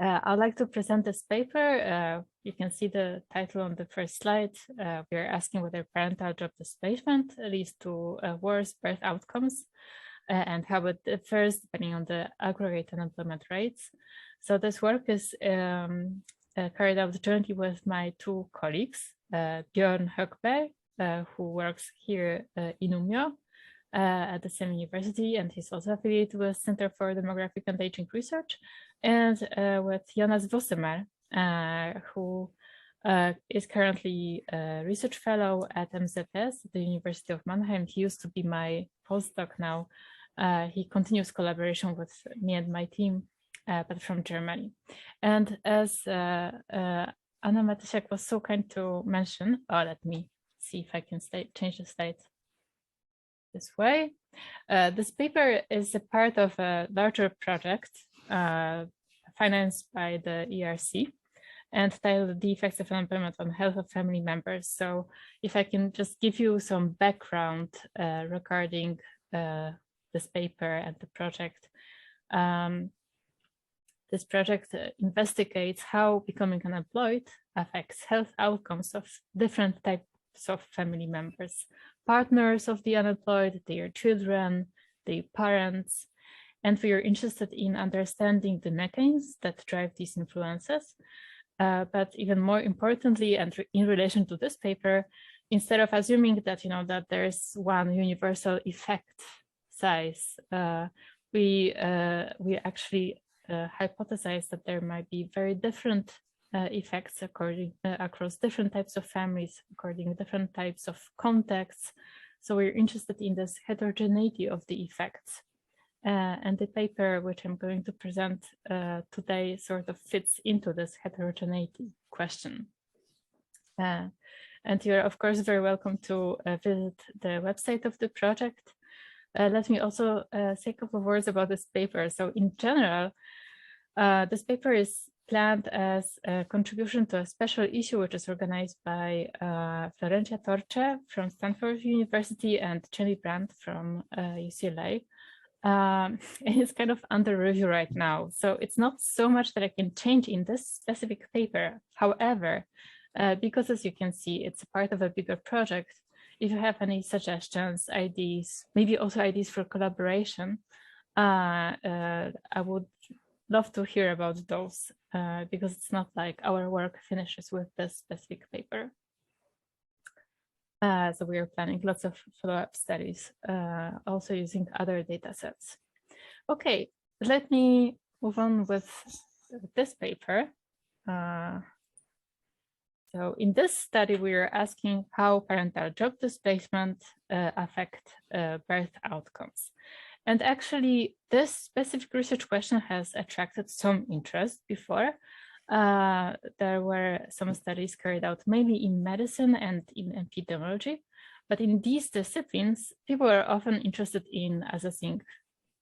I'd like to present this paper. You can see the title on the first slide. We are asking whether parental job displacement leads to worse birth outcomes and how it differs depending on the aggregate unemployment rates. So this work is carried out jointly with my two colleagues, Björn Högberg, who works here in Umeå at the same university, and he's also affiliated with Center for Demographic and Aging Research, and with Jonas Vossemer, who is currently a research fellow at MZS, the University of Mannheim. He used to be my postdoc now. He continues collaboration with me and my team, but from Germany. And as Anna Matysiak was so kind to mention, let me see if I can change the slide this way. This paper is a part of a larger project financed by the ERC and titled The Effects of Unemployment on Health of Family Members. So if I can just give you some background regarding this paper and the project. This project investigates how becoming unemployed affects health outcomes of different types of family members, partners of the unemployed, their children, their parents, and we are interested in understanding the mechanisms that drive these influences. But even more importantly, and in relation to this paper, instead of assuming that that there's one universal effect size, we actually hypothesize that there might be very different effects across different types of families, according to different types of contexts. So we're interested in this heterogeneity of the effects. And the paper which I'm going to present today sort of fits into this heterogeneity question. And you're of course very welcome to visit the website of the project. Let me also say a couple of words about this paper. So in general, this paper is planned as a contribution to a special issue which is organized by Florencia Torce from Stanford University and Jenny Brandt from UCLA. And it's kind of under review right now. So it's not so much that I can change in this specific paper. However, because as you can see, it's a part of a bigger project. If you have any suggestions, ideas, maybe also ideas for collaboration, I would love to hear about those because it's not like our work finishes with this specific paper. So we are planning lots of follow-up studies, also using other data sets. Okay, let me move on with this paper. So in this study, we are asking how parental job displacement affect birth outcomes. And actually, this specific research question has attracted some interest before. There were some studies carried out mainly in medicine and in epidemiology, but in these disciplines, people are often interested in assessing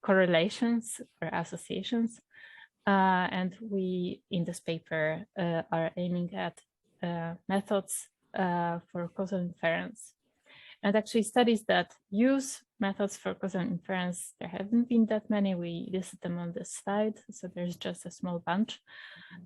correlations or associations. And we, in this paper, are aiming at methods for causal inference. And actually studies that use methods for causal inference, there haven't been that many. We listed them on this slide, so there's just a small bunch.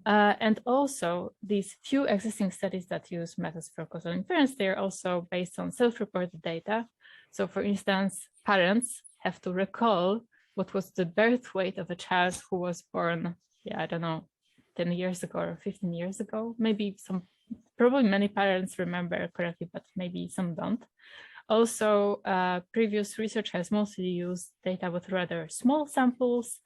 And also these few existing studies that use methods for causal inference, they're also based on self-reported data. So for instance, parents have to recall what was the birth weight of a child who was born, I don't know, 10 years ago or 15 years ago. Maybe probably many parents remember correctly, but maybe some don't. Also, previous research has mostly used data with rather small samples,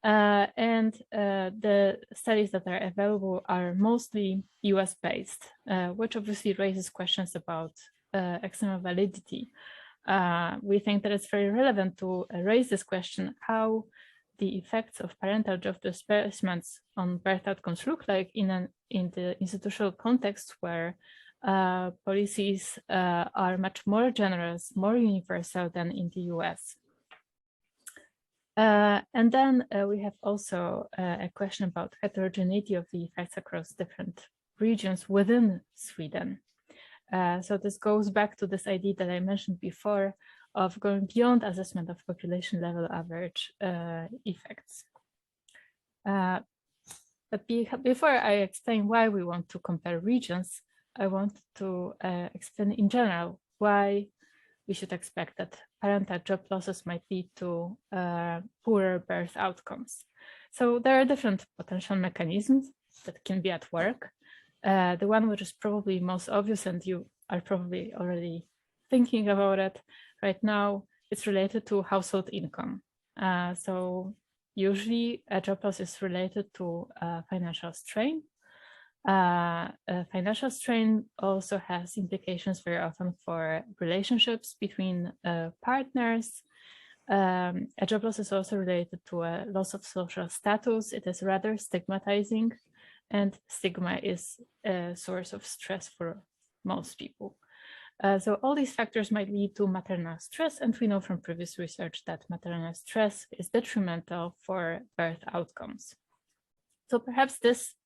and the studies that are available are mostly US-based, which obviously raises questions about external validity. We think that it's very relevant to raise this question, how the effects of parental job displacements on birth outcomes look like in the institutional context where policies are much more generous, more universal than in the US. And then we have also a question about heterogeneity of the effects across different regions within Sweden. So this goes back to this idea that I mentioned before of going beyond assessment of population level average effects. But before I explain why we want to compare regions, I want to explain in general why we should expect that parental job losses might lead to poorer birth outcomes. So there are different potential mechanisms that can be at work. The one which is probably most obvious, and you are probably already thinking about it right now, it's related to household income. So usually a job loss is related to financial strain. Financial strain also has implications very often for relationships between partners. A job loss is also related to a loss of social status. It is rather stigmatizing, and stigma is a source of stress for most people. So all these factors might lead to maternal stress, and we know from previous research that maternal stress is detrimental for birth outcomes. So perhaps this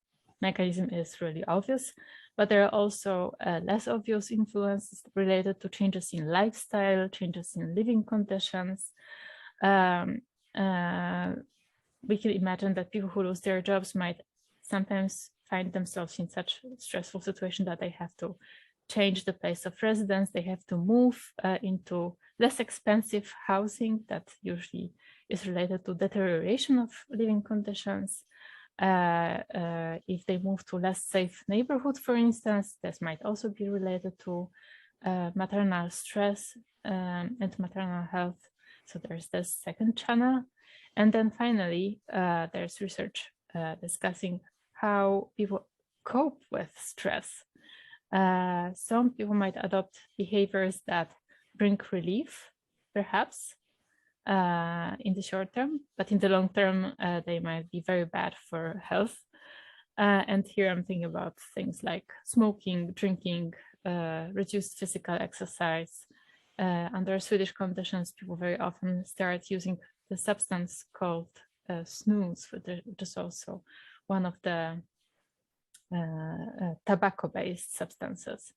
mechanism is really obvious, but there are also less obvious influences related to changes in lifestyle, changes in living conditions. We can imagine that people who lose their jobs might sometimes find themselves in such a stressful situation that they have to change the place of residence. They have to move into less expensive housing that usually is related to deterioration of living conditions. If they move to less safe neighborhood, for instance, this might also be related to maternal stress and maternal health. So there's this second channel. And then finally, there's research discussing how people cope with stress. Some people might adopt behaviors that bring relief, perhaps, in the short term, but in the long term, they might be very bad for health. And here I'm thinking about things like smoking, drinking, reduced physical exercise. Under Swedish conditions, people very often start using the substance called snus, which is also one of the tobacco-based substances.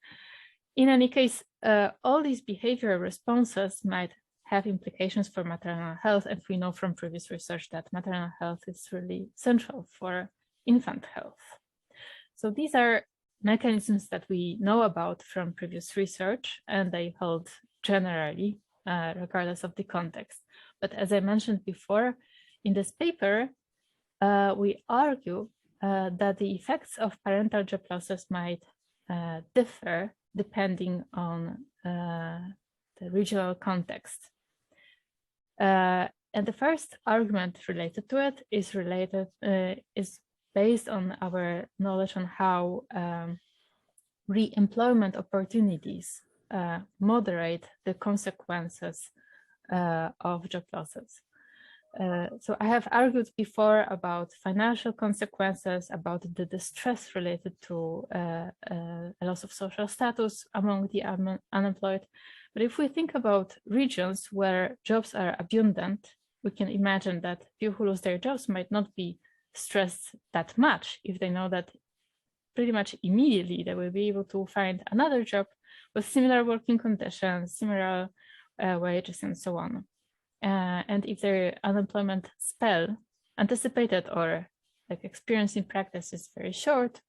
In any case, all these behavioral responses might have implications for maternal health, and we know from previous research that maternal health is really central for infant health. So these are mechanisms that we know about from previous research, and they hold generally, regardless of the context. But as I mentioned before, in this paper, we argue that the effects of parental job losses might differ depending on the regional context. And the first argument related to it is based on our knowledge on how re-employment opportunities moderate the consequences of job losses. So I have argued before about financial consequences, about the distress related to a loss of social status among the unemployed. But if we think about regions where jobs are abundant, we can imagine that people who lose their jobs might not be stressed that much if they know that pretty much immediately they will be able to find another job with similar working conditions, similar wages, and so on. And if their unemployment spell, anticipated or like experience in practice, is very short,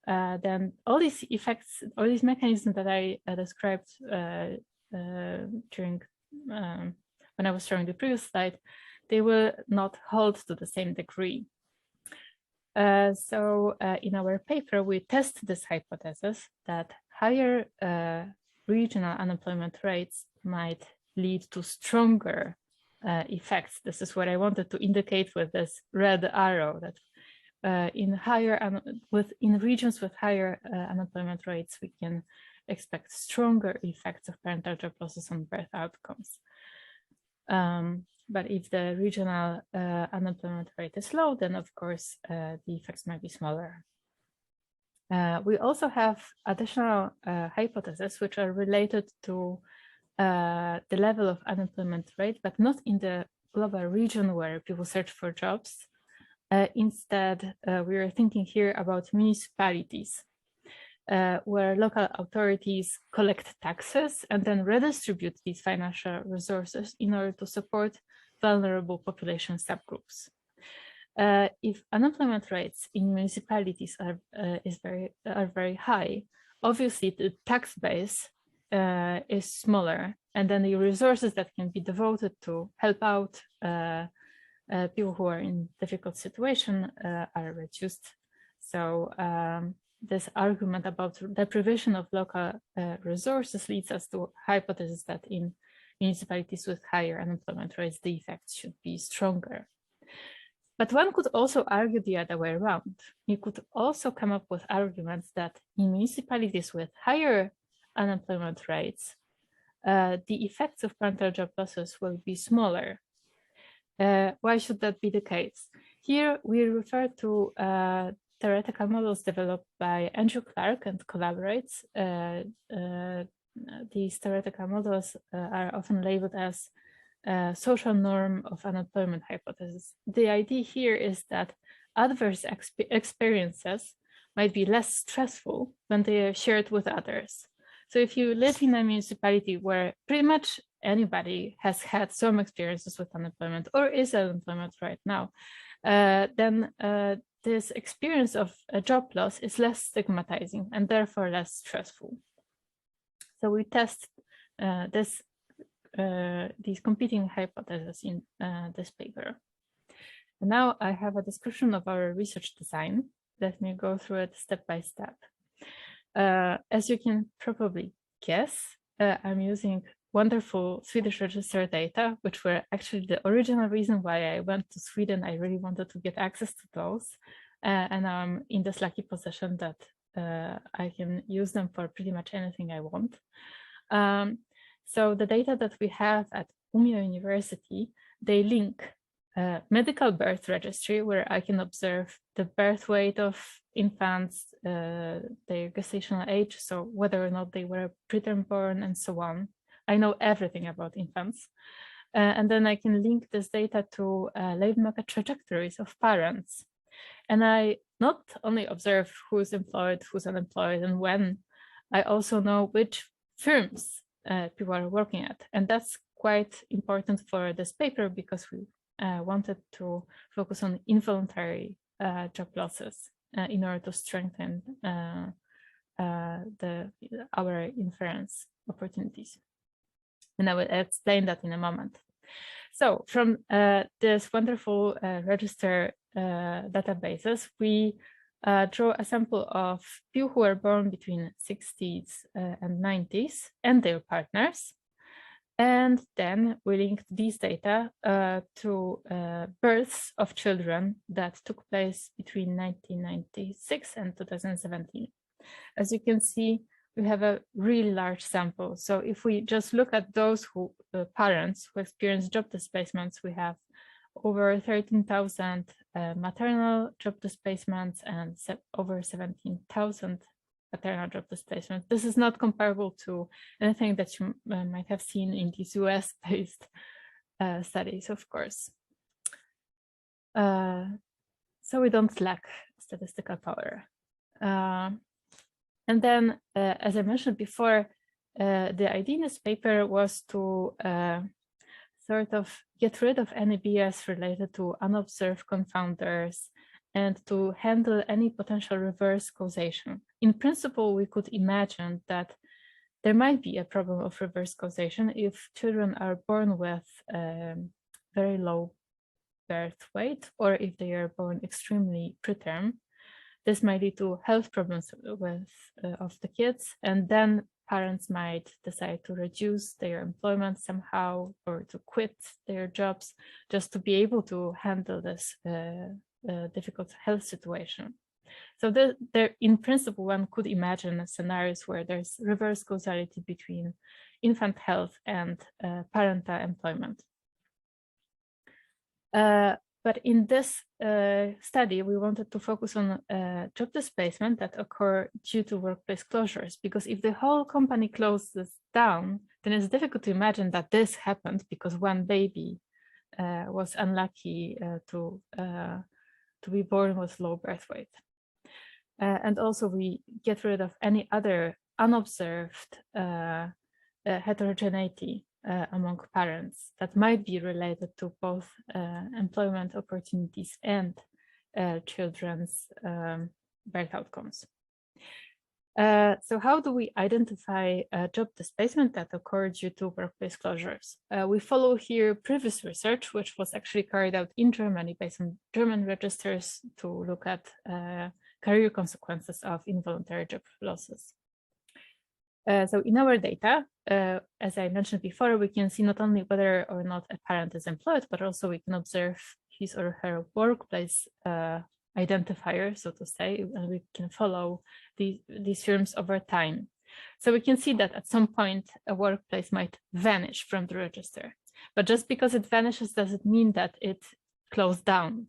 then all these effects, all these mechanisms that I described during when I was showing the previous slide, they will not hold to the same degree. So in our paper, we test this hypothesis that higher regional unemployment rates might lead to stronger effects. This is what I wanted to indicate with this red arrow, that in regions with higher unemployment rates, we can expect stronger effects of parental job losses on birth outcomes. But if the regional unemployment rate is low, then of course the effects might be smaller. We also have additional hypotheses which are related to the level of unemployment rate, but not in the global region where people search for jobs. Instead, we are thinking here about municipalities, where local authorities collect taxes and then redistribute these financial resources in order to support vulnerable population subgroups. if unemployment rates in municipalities are very high, obviously the tax base is smaller, and then the resources that can be devoted to help out people who are in difficult situation are reduced. So this argument about deprivation of local resources leads us to hypothesis that in municipalities with higher unemployment rates, the effects should be stronger. But one could also argue the other way around. You could also come up with arguments that in municipalities with higher unemployment rates, the effects of parental job losses will be smaller. Why should that be the case? Here we refer to theoretical models developed by Andrew Clark and collaborates. These theoretical models are often labeled as social norm of unemployment hypothesis. The idea here is that adverse experiences might be less stressful when they are shared with others. So if you live in a municipality where pretty much anybody has had some experiences with unemployment or is unemployment right now, then this experience of a job loss is less stigmatizing and therefore less stressful. So we test these competing hypotheses in this paper. And now I have a description of our research design. Let me go through it step by step. As you can probably guess, I'm using wonderful Swedish register data, which were actually the original reason why I went to Sweden. I really wanted to get access to those. And now I'm in this lucky position that I can use them for pretty much anything I want. So the data that we have at Umeå University, they link medical birth registry, where I can observe the birth weight of infants, their gestational age, so whether or not they were preterm born and so on. I know everything about infants. And then I can link this data to labor market trajectories of parents. And I not only observe who's employed, who's unemployed, and when, I also know which firms people are working at. And that's quite important for this paper because we wanted to focus on involuntary job losses in order to strengthen our inference opportunities. And I will explain that in a moment. So from this wonderful register databases, we draw a sample of people who were born between 60s and 90s and their partners. And then we linked these data to births of children that took place between 1996 and 2017. As you can see, we have a really large sample. So if we just look at those parents who experience job displacements, we have over 13,000 maternal job displacements and over 17,000 paternal job displacements. This is not comparable to anything that you might have seen in these US-based studies, of course. So we don't lack statistical power. And then, as I mentioned before, the idea in this paper was to sort of get rid of any bias related to unobserved confounders and to handle any potential reverse causation. In principle, we could imagine that there might be a problem of reverse causation if children are born with very low birth weight, or if they are born extremely preterm. This might lead to health problems of the kids, and then parents might decide to reduce their employment somehow or to quit their jobs just to be able to handle this difficult health situation. So there, in principle, one could imagine scenarios where there's reverse causality between infant health and parental employment. But in this study, we wanted to focus on job displacement that occur due to workplace closures, because if the whole company closes down, then it's difficult to imagine that this happened because one baby was unlucky to be born with low birth weight. And also we get rid of any other unobserved heterogeneity among parents that might be related to both employment opportunities and children's birth outcomes. So how do we identify job displacement that occurred due to workplace closures? We follow here previous research, which was actually carried out in Germany based on German registers to look at career consequences of involuntary job losses. So in our data, as I mentioned before, we can see not only whether or not a parent is employed, but also we can observe his or her workplace identifier, so to say, and we can follow these firms over time. So we can see that at some point a workplace might vanish from the register, but just because it vanishes doesn't mean that it closed down.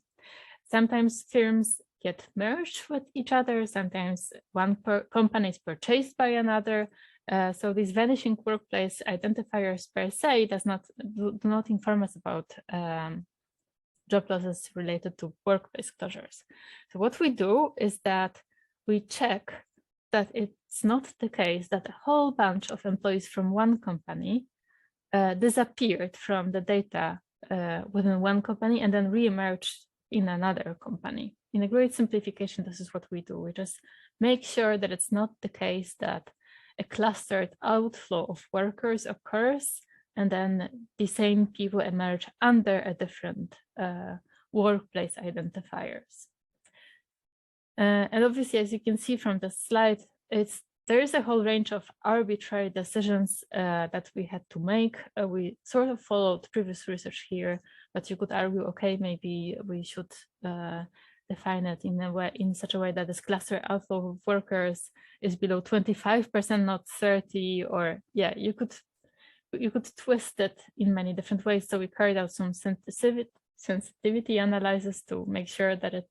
Sometimes firms get merged with each other, sometimes one company is purchased by another. So these vanishing workplace identifiers per se do not inform us about job losses related to workplace closures. So what we do is that we check that it's not the case that a whole bunch of employees from one company disappeared from the data within one company and then re-emerged in another company. In a great simplification, this is what we do. We just make sure that it's not the case that a clustered outflow of workers occurs and then the same people emerge under a different workplace identifiers. And obviously, as you can see from the slide, there is a whole range of arbitrary decisions that we had to make. We sort of followed previous research here, but you could argue, okay, maybe we should define it in such a way that this cluster outflow of workers is below 25%, not 30, or yeah, you could twist it in many different ways. So we carried out some sensitivity analysis to make sure that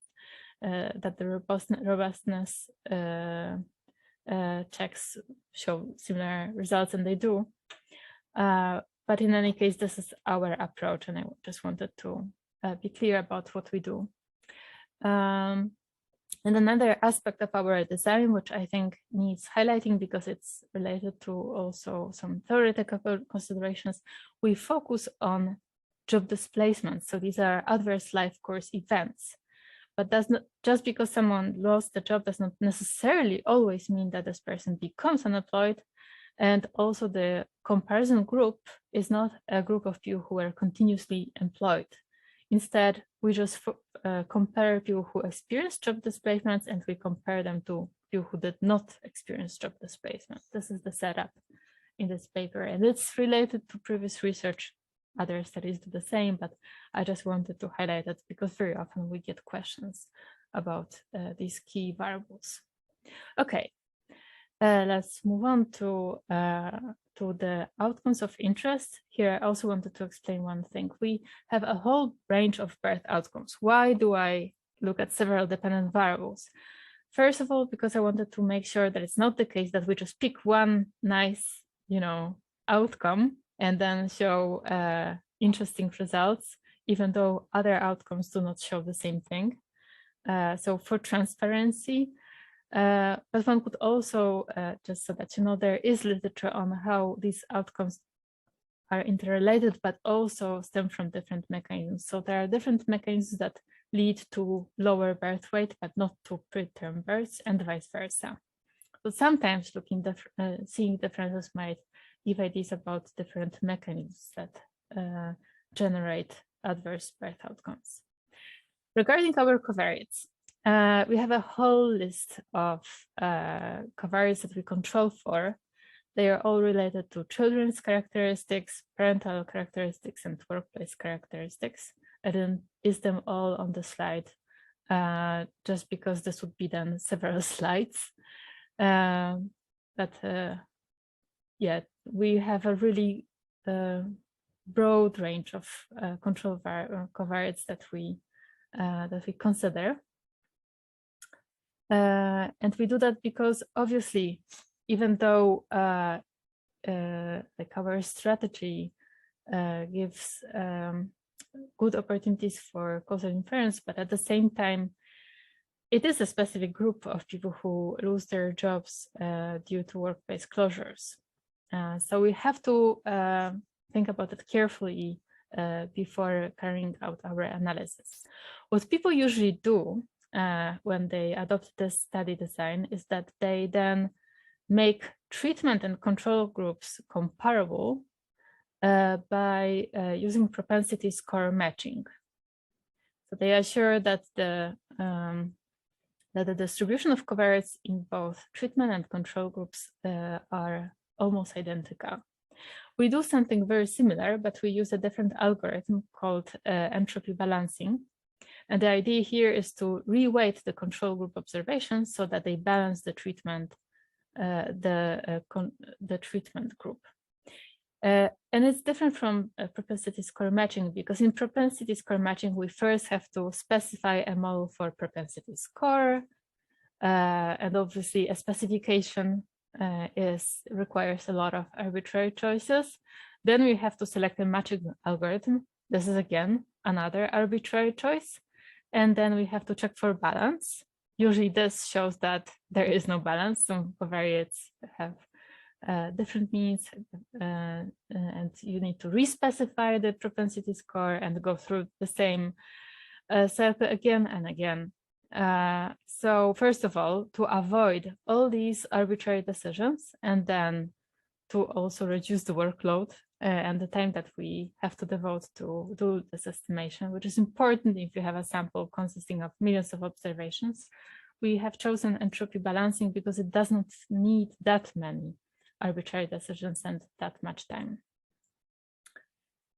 that the robustness checks show similar results, and they do. But in any case, this is our approach, and I just wanted to be clear about what we do. And another aspect of our design, which I think needs highlighting because it's related to also some theoretical considerations, we focus on job displacement. So these are adverse life course events. But just because someone lost the job does not necessarily always mean that this person becomes unemployed. And also the comparison group is not a group of people who are continuously employed. Instead, we just compare people who experienced job displacements and we compare them to people who did not experience job displacement. This is the setup in this paper, and it's related to previous research. Other studies do the same, but I just wanted to highlight it because very often we get questions about these key variables. Okay, let's move on to the outcomes of interest. Here, I also wanted to explain one thing. We have a whole range of birth outcomes. Why do I look at several dependent variables? First of all, because I wanted to make sure that it's not the case that we just pick one nice, outcome and then show interesting results, even though other outcomes do not show the same thing. So for transparency, but one could also, just so that you know, there is literature on how these outcomes are interrelated, but also stem from different mechanisms. So there are different mechanisms that lead to lower birth weight, but not to preterm births, and vice versa. So sometimes seeing differences might give ideas about different mechanisms that generate adverse birth outcomes. Regarding our covariates, we have a whole list of covariates that we control for. They are all related to children's characteristics, parental characteristics, and workplace characteristics. I didn't list them all on the slide just because this would be then several slides. But yeah, we have a really broad range of control covariates that we consider. And we do that because obviously, even though like our strategy gives good opportunities for causal inference, but at the same time, it is a specific group of people who lose their jobs due to workplace closures. So we have to think about it carefully before carrying out our analysis. What people usually do when they adopt this study design is that they then make treatment and control groups comparable by using propensity score matching. So they assure that the distribution of covariates in both treatment and control groups are almost identical. We do something very similar, but we use a different algorithm called entropy balancing. And the idea here is to reweight the control group observations so that they balance the treatment, the treatment group. And it's different from propensity score matching, because in propensity score matching, we first have to specify a model for propensity score. And obviously a specification requires a lot of arbitrary choices. Then we have to select a matching algorithm. This is again another arbitrary choice. And then we have to check for balance. Usually this shows that there is no balance. Some covariates have different means, and you need to re-specify the propensity score and go through the same circle again and again. So first of all, to avoid all these arbitrary decisions, and then to also reduce the workload and the time that we have to devote to do this estimation, which is important if you have a sample consisting of millions of observations, we have chosen entropy balancing because it doesn't need that many arbitrary decisions and that much time.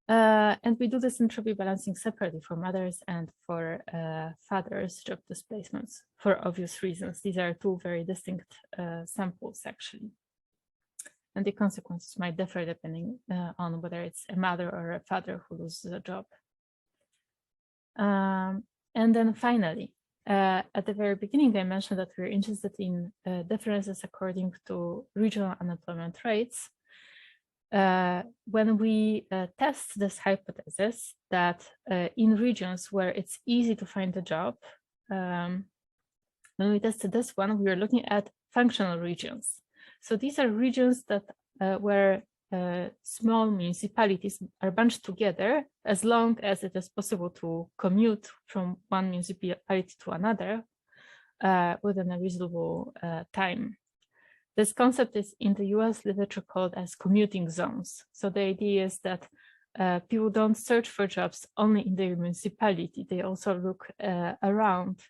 And we do this entropy balancing separately from others and for Fadder's job displacements for obvious reasons. These are two very distinct samples, actually. And the consequences might differ depending on whether it's a mother or a father who loses a job. And then finally, at the very beginning, I mentioned that we're interested in differences according to regional unemployment rates. When we test this hypothesis that in regions where it's easy to find a job, when we tested this one, we were looking at functional regions. So these are regions that where small municipalities are bunched together as long as it is possible to commute from one municipality to another within a reasonable time. This concept is in the US literature called as commuting zones. So the idea is that people don't search for jobs only in their municipality. They also look around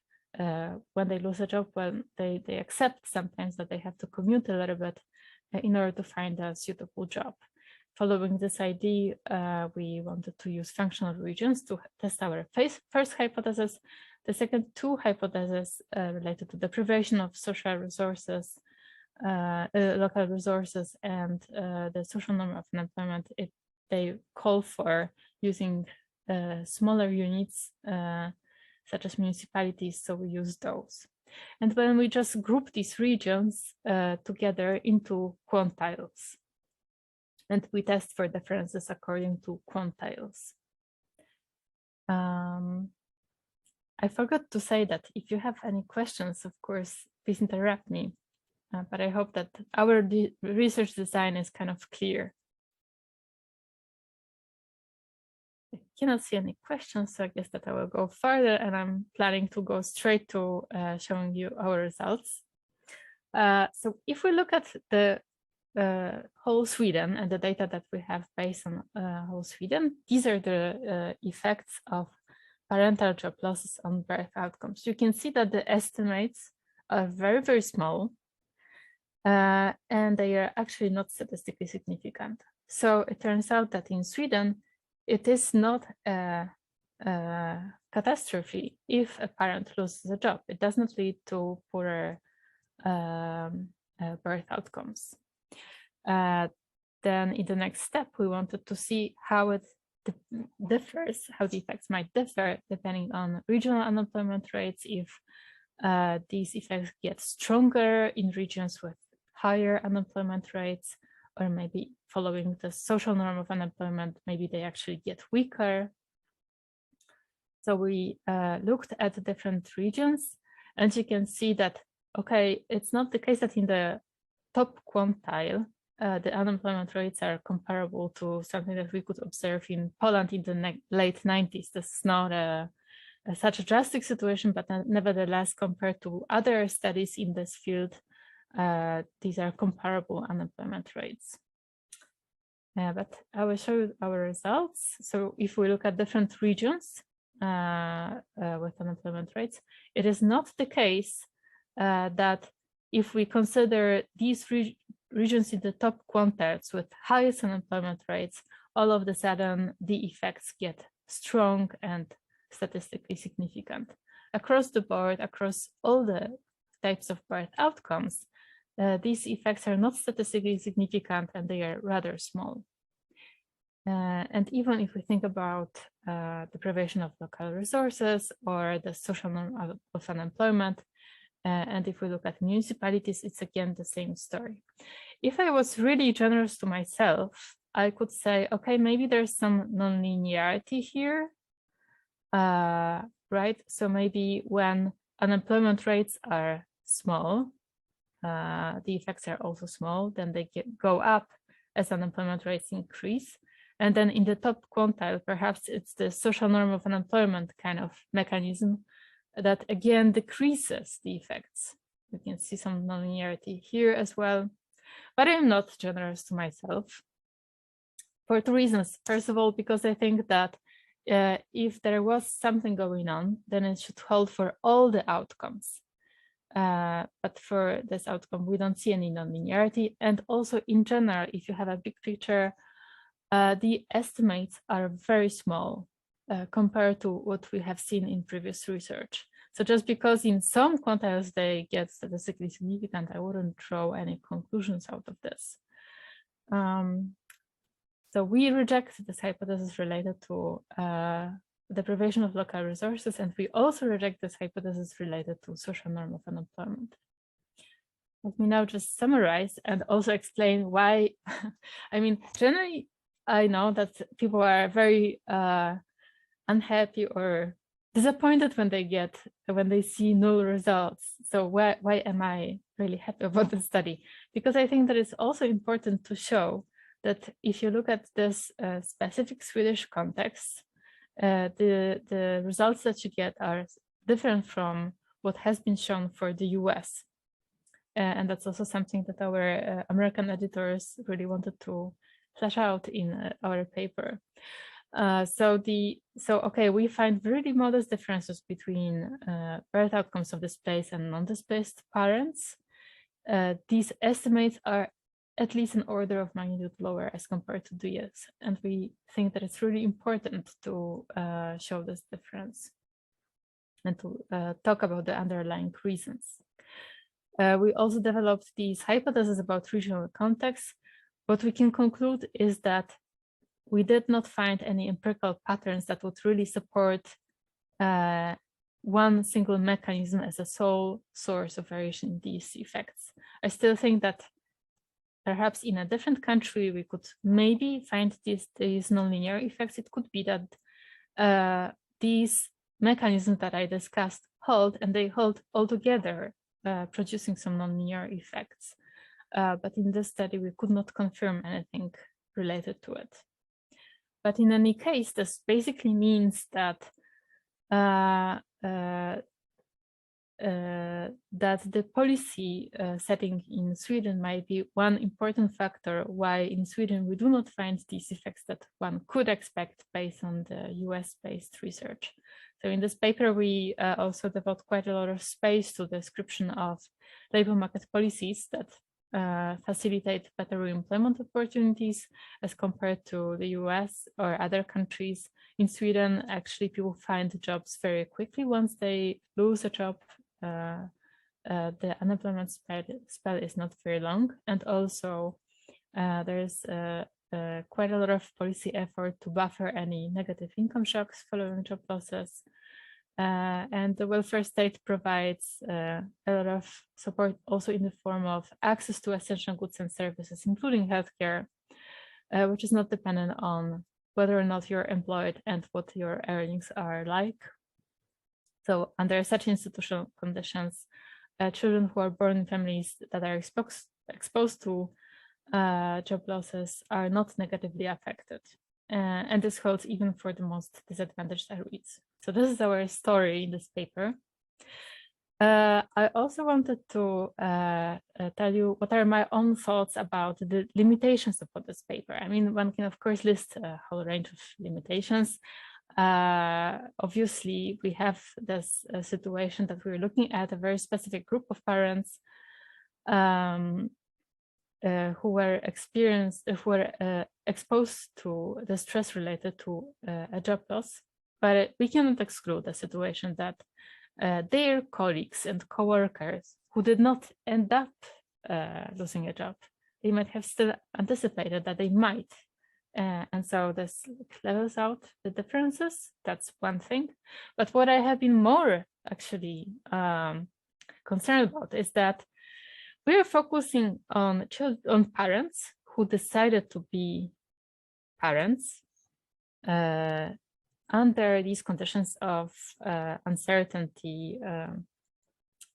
when they lose a job, when they accept sometimes that they have to commute a little bit in order to find a suitable job. Following this idea, we wanted to use functional regions to test our first hypothesis. The second two hypotheses related to deprivation of social resources, local resources, and the social norm of unemployment, they call for using smaller units such as municipalities, so we use those. And when we just group these regions together into quantiles, and we test for differences according to quantiles. I forgot to say that if you have any questions, of course, please interrupt me. But I hope that our research design is kind of clear. I cannot see any questions, so I guess that I will go further, and I'm planning to go straight to showing you our results. So if we look at the whole Sweden and the data that we have based on whole Sweden, these are the effects of parental job losses on birth outcomes. You can see that the estimates are very, very small, and they are actually not statistically significant. So it turns out that in Sweden, it is not a catastrophe if a parent loses a job. It does not lead to poorer birth outcomes. Then in the next step, we wanted to see how it differs, how the effects might differ depending on regional unemployment rates, if these effects get stronger in regions with higher unemployment rates, or maybe following the social norm of unemployment, maybe they actually get weaker. So we looked at different regions, and you can see that, okay, it's not the case that in the top quantile, the unemployment rates are comparable to something that we could observe in Poland in the late 90s. This is not such a drastic situation, but nevertheless, compared to other studies in this field, these are comparable unemployment rates. But I will show you our results. So if we look at different regions with unemployment rates, it is not the case that if we consider these regions in the top quantiles with highest unemployment rates, all of a sudden the effects get strong and statistically significant. Across the board, across all the types of birth outcomes, these effects are not statistically significant and they are rather small. And even if we think about the privation of local resources or the social norm of unemployment, and if we look at municipalities, it's again the same story. If I was really generous to myself, I could say, okay, maybe there's some non-linearity here, right? So maybe when unemployment rates are small, the effects are also small, then they go up as unemployment rates increase. And then in the top quantile, perhaps it's the social norm of unemployment kind of mechanism that again decreases the effects. We can see some nonlinearity here as well, but I'm not generous to myself for two reasons. First of all, because I think that if there was something going on, then it should hold for all the outcomes. But for this outcome, we don't see any nonlinearity. And also in general, if you have a big picture, the estimates are very small compared to what we have seen in previous research. So just because in some quantiles they get statistically significant, I wouldn't draw any conclusions out of this. So we reject this hypothesis related to the privation of local resources, and we also reject this hypothesis related to social norm of unemployment. Let me now just summarize and also explain why. I mean, generally, I know that people are very unhappy or disappointed when they see null results. So why am I really happy about the study? Because I think that it's also important to show that if you look at this specific Swedish context, the results that you get are different from what has been shown for the US. And that's also something that our American editors really wanted to flesh out in our paper. Okay, we find really modest differences between birth outcomes of displaced and non-displaced parents. These estimates are at least an order of magnitude lower as compared to the US. And we think that it's really important to show this difference and to talk about the underlying reasons. We also developed these hypotheses about regional context. What we can conclude is that we did not find any empirical patterns that would really support one single mechanism as a sole source of variation in these effects. I still think that perhaps in a different country, we could maybe find these nonlinear effects. It could be that these mechanisms that I discussed hold, and they hold all together, producing some nonlinear effects. But in this study, we could not confirm anything related to it. But in any case, this basically means that that the policy setting in Sweden might be one important factor why in Sweden we do not find these effects that one could expect based on the US-based research. So in this paper, we also devote quite a lot of space to the description of labor market policies that facilitate better employment opportunities as compared to the US or other countries. In Sweden, actually, people find jobs very quickly once they lose a job. The unemployment spell is not very long, and also there's quite a lot of policy effort to buffer any negative income shocks following job losses. And the welfare state provides a lot of support also in the form of access to essential goods and services, including healthcare, which is not dependent on whether or not you're employed and what your earnings are like. So under such institutional conditions, children who are born in families that are exposed to job losses are not negatively affected. And this holds even for the most disadvantaged elites. So this is our story in this paper. I also wanted to tell you what are my own thoughts about the limitations of this paper. I mean, one can of course list a whole range of limitations. Obviously, we have this situation that we're looking at a very specific group of parents who were exposed to the stress related to a job loss, but we cannot exclude the situation that their colleagues and co-workers who did not end up losing a job, they might have still anticipated that they might. And so this levels out the differences. That's one thing. But what I have been more actually concerned about is that we are focusing on parents who decided to be parents under these conditions of uncertainty.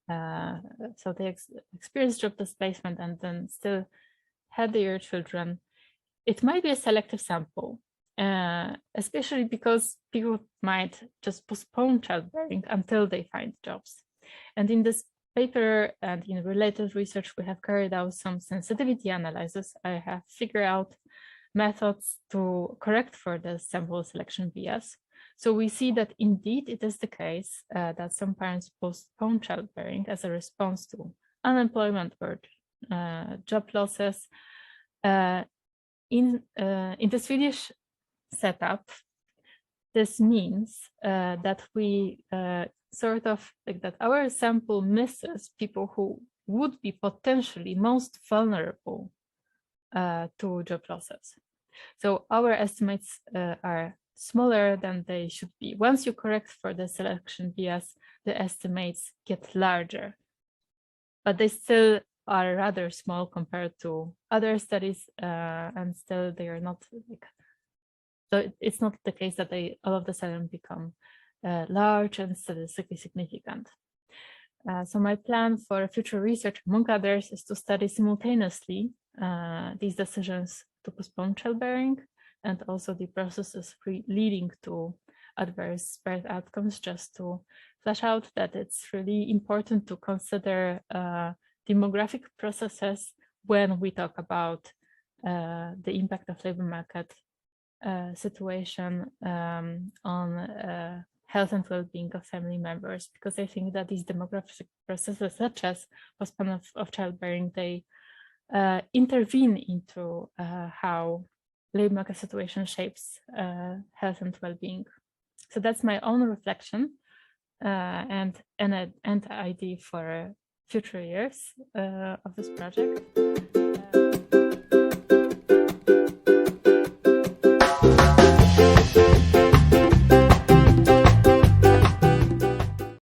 So they experienced job displacement and then still had their children. It might be a selective sample, especially because people might just postpone childbearing until they find jobs. And in this paper and in related research, we have carried out some sensitivity analysis. I have figured out methods to correct for the sample selection bias. So we see that indeed it is the case that some parents postpone childbearing as a response to unemployment or job losses. In the Swedish setup, this means that we sort of like that our sample misses people who would be potentially most vulnerable to job losses. So our estimates are smaller than they should be. Once you correct for the selection bias, the estimates get larger, but they still are rather small compared to other studies, and still they are not like, so it's not the case that they all of a sudden become large and statistically significant. So my plan for future research, among others, is to study simultaneously these decisions to postpone childbearing and also the processes leading to adverse birth outcomes, just to flesh out that it's really important to consider demographic processes when we talk about the impact of labor market situation on health and well-being of family members, because I think that these demographic processes, such as postponement of childbearing, they intervene into how labor market situation shapes health and well-being. So that's my own reflection and an idea for future years of this project.